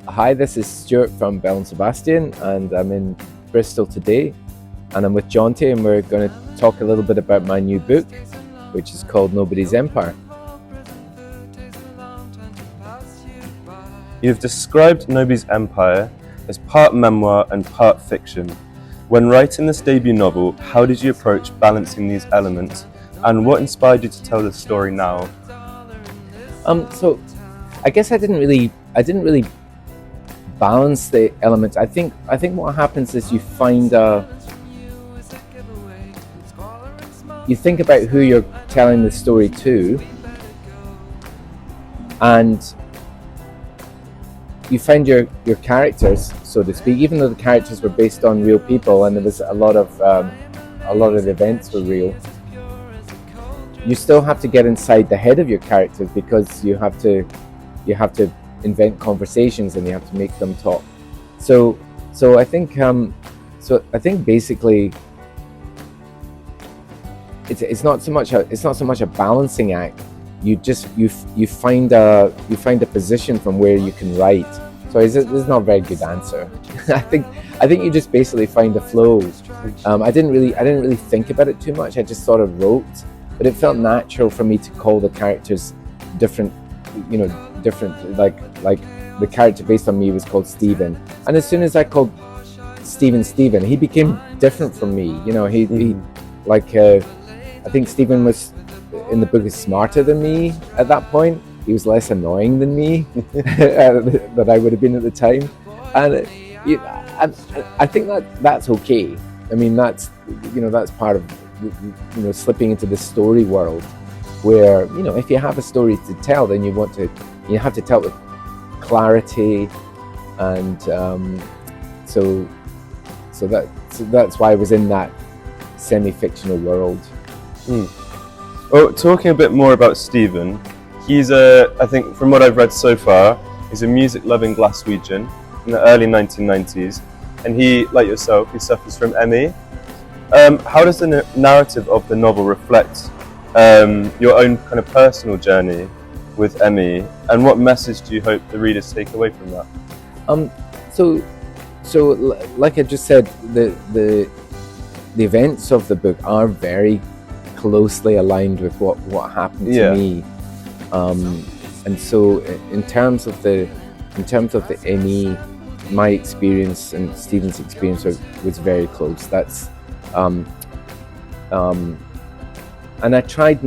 Hi, this is Stuart from Belle and Sebastian, and I'm in Bristol today, and I'm with Johnty, and we're going to talk a little bit about my new book, which is called Nobody's Empire. You've described Nobody's Empire as part memoir and part fiction. When writing this debut novel, how did you approach balancing these elements, and what inspired you to tell this story now? So I guess I didn't really balance the elements. I think what happens is you think about who you're telling the story to, and you find your characters, so to speak. Even though the characters were based on real people, and there was a lot of the events were real, you still have to get inside the head of your characters, because you have to invent conversations and you have to make them talk. So I think basically it's not so much a balancing act. You find a position from where you can write. So this is not a very good answer. I think you just basically find a flow. I didn't really think about it too much. I just sort of wrote, but it felt natural for me to call the characters different. Like the character based on me was called Stephen, and as soon as I called Stephen, he became different from me. I think Stephen was in the book is smarter than me at that point. He was less annoying than me that I would have been at the time, and I think that's okay. I mean, that's part of slipping into the story world, where if you have a story to tell, then you have to tell it with clarity, and so that's why I was in that semi-fictional world. Well, talking a bit more about Stephen, he's I think from what I've read so far, he's a music-loving Glaswegian in the early 1990s, and he, like yourself, he suffers from ME. How does the narrative of the novel reflect your own kind of personal journey with ME, and what message do you hope the readers take away from that? So like I just said, the events of the book are very closely aligned with what happened to me, and so in terms of the ME, my experience and Stephen's experience was very close. That's and I tried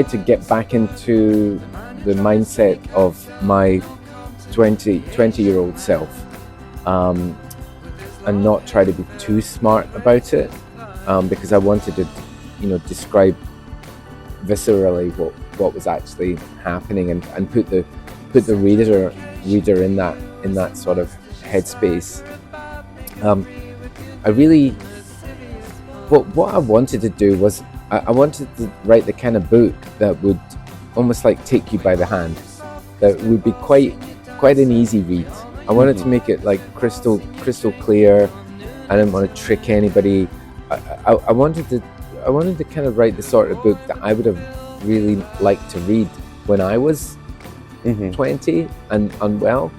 to get back into the mindset of my 20-year-old self, and not try to be too smart about it, because I wanted to describe viscerally what was actually happening, and put the reader in that sort of headspace. What I wanted to do was I wanted to write the kind of book that would almost like take you by the hand, that would be quite an easy read. I wanted to make it like crystal clear. I didn't want to trick anybody. I wanted to kind of write the sort of book that I would have really liked to read when I was 20 and unwell.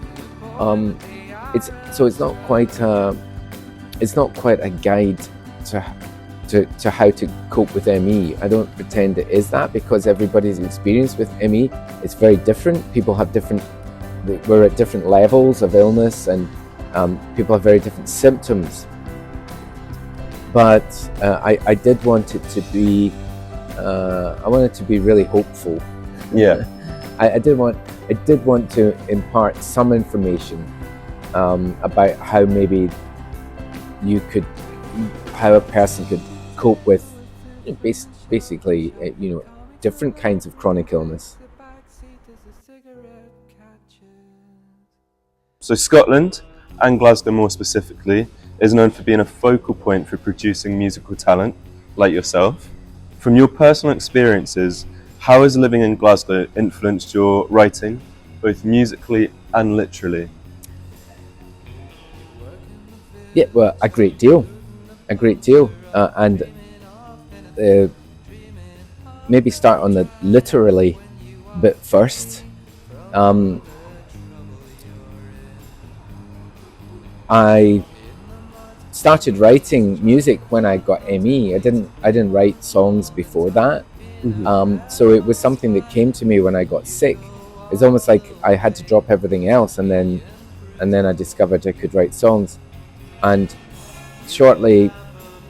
It's not quite a guide to how to cope with ME. I don't pretend it is that, because everybody's experience with ME is very different. We're at different levels of illness, and people have very different symptoms. But I did want it to be, I wanted to be really hopeful. Yeah. I did want to impart some information about how maybe how a person could cope with basically different kinds of chronic illness. So Scotland, and Glasgow more specifically, is known for being a focal point for producing musical talent like yourself. From your personal experiences, how has living in Glasgow influenced your writing, both musically and literally? Yeah, well, a great deal, and maybe start on the literally bit first. I started writing music when I got ME. I didn't write songs before that. So it was something that came to me when I got sick. It's almost like I had to drop everything else, and then I discovered I could write songs. And shortly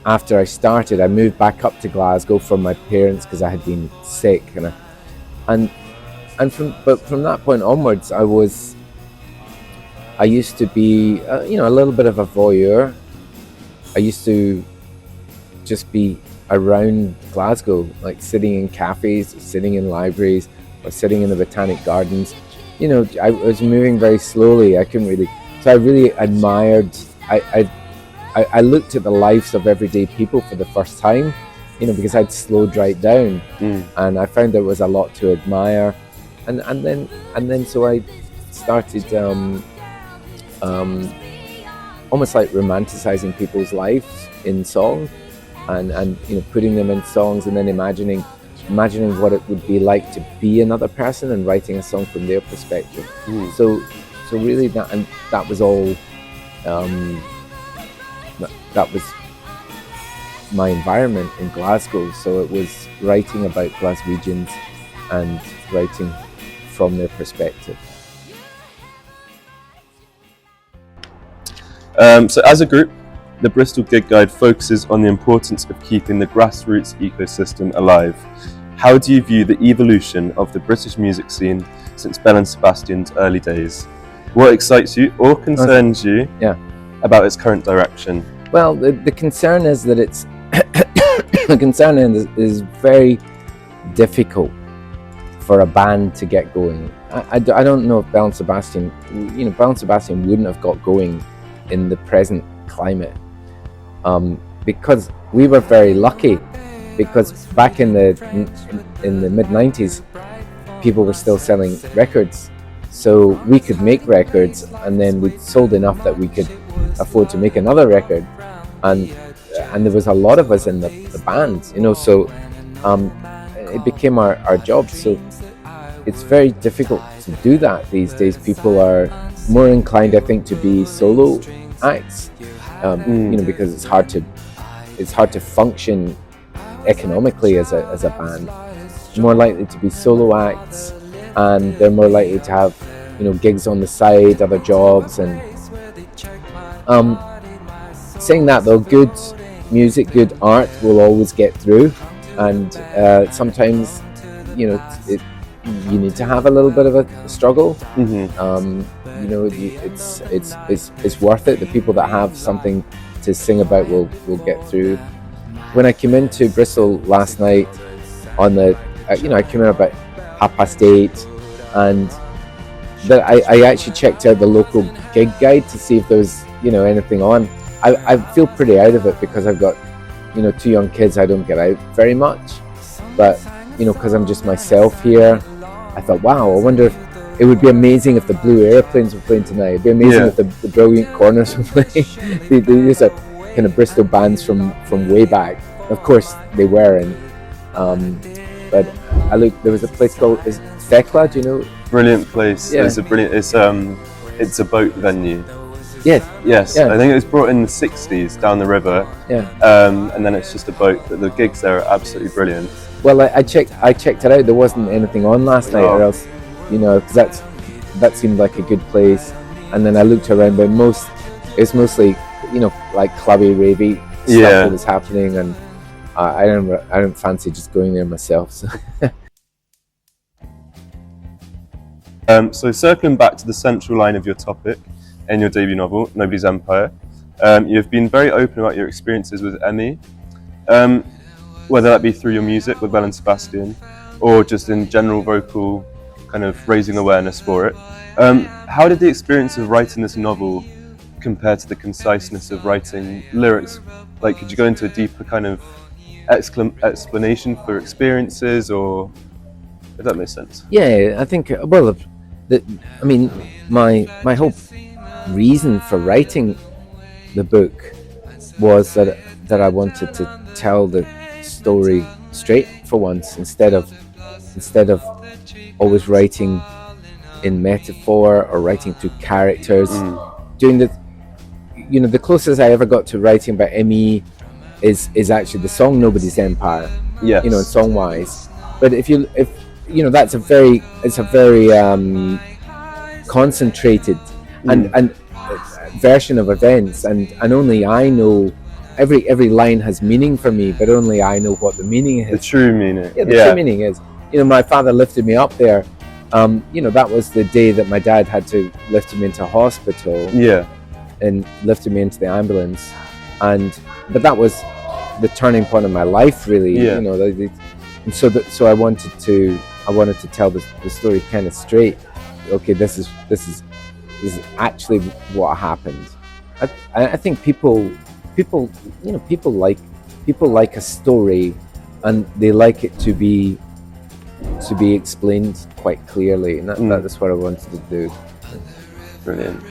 after I started, I moved back up to Glasgow from my parents because I had been sick, and from that point onwards, I used to be a little bit of a voyeur. I used to just be around Glasgow, like sitting in cafes, sitting in libraries, or sitting in the Botanic Gardens. I was moving very slowly. I couldn't really, so I really admired. I looked at the lives of everyday people for the first time, because I'd slowed right down, and I found there was a lot to admire, and then so I started almost like romanticizing people's lives in song, and putting them in songs, and then imagining what it would be like to be another person and writing a song from their perspective. So really that was all. That was my environment in Glasgow. So it was writing about Glaswegians and writing from their perspective. So as a group, the Bristol Gig Guide focuses on the importance of keeping the grassroots ecosystem alive. How do you view the evolution of the British music scene since Belle and Sebastian's early days? What excites you or concerns you about its current direction? Well, the concern is that it's the concern is very difficult for a band to get going. I don't know if Belle and Sebastian, Belle and Sebastian wouldn't have got going in the present climate, because we were very lucky, because back in the mid-90s, people were still selling records, so we could make records, and then we'd sold enough that we could afford to make another record, and there was a lot of us in the band, so it became our job. So it's very difficult to do that these days. People are more inclined, I think, to be solo acts, because it's hard to function economically as a band. More likely to be solo acts, and they're more likely to have gigs on the side, other jobs, and saying that though, good music, good art will always get through, and sometimes you need to have a little bit of a struggle. It's worth it. The people that have something to sing about will get through. When I came into Bristol last night, I came in about 8:30, and I actually checked out the local gig guide to see if there was anything on. I feel pretty out of it because I've got 2 young kids. I don't get out very much, but because I'm just myself here, I thought, wow, I wonder if it would be amazing if the Blue Aeroplanes were playing tonight. It'd be amazing if the Brilliant Corners were playing. These are kind of Bristol bands from way back. Of course they were, and but I looked. There was a place called Thekla. Do you know? Brilliant place. Yeah. It's a it's a boat venue. Yes. Yeah. I think it was brought in the 60s down the river. Yeah. And then it's just a boat, but the gigs there are absolutely brilliant. Well, I checked it out. There wasn't anything on last night, or else, because that seemed like a good place. And then I looked around, but it's mostly, like clubby, ravey stuff that was happening, and I don't fancy just going there myself. So. So circling back to the central line of your topic in your debut novel, Nobody's Empire, you've been very open about your experiences with ME, whether that be through your music with Belle and Sebastian, or just in general vocal kind of raising awareness for it. How did the experience of writing this novel compare to the conciseness of writing lyrics? Like, could you go into a deeper kind of explanation for experiences, or if that makes sense? Yeah, I think, well, my whole reason for writing the book was that I wanted to tell the story straight for once, instead of always writing in metaphor or writing through characters. Doing you know, the closest I ever got to writing about ME is actually the song Nobody's Empire. Yes. You know, song wise. But if you know, it's a very concentrated and version of events, and only I know. Every line has meaning for me, but only I know what the meaning is. The true meaning. Yeah, the true meaning is. You know, my father lifted me up there. You know, that was the day that my dad had to lift me into hospital. Yeah. And lifted me into the ambulance, but that was the turning point of my life, really. Yeah. You know, and so I wanted to tell the story kind of straight. Okay, this is actually what happened. I think people like a story, and they like it to be explained quite clearly, and that's what I wanted to do. Brilliant.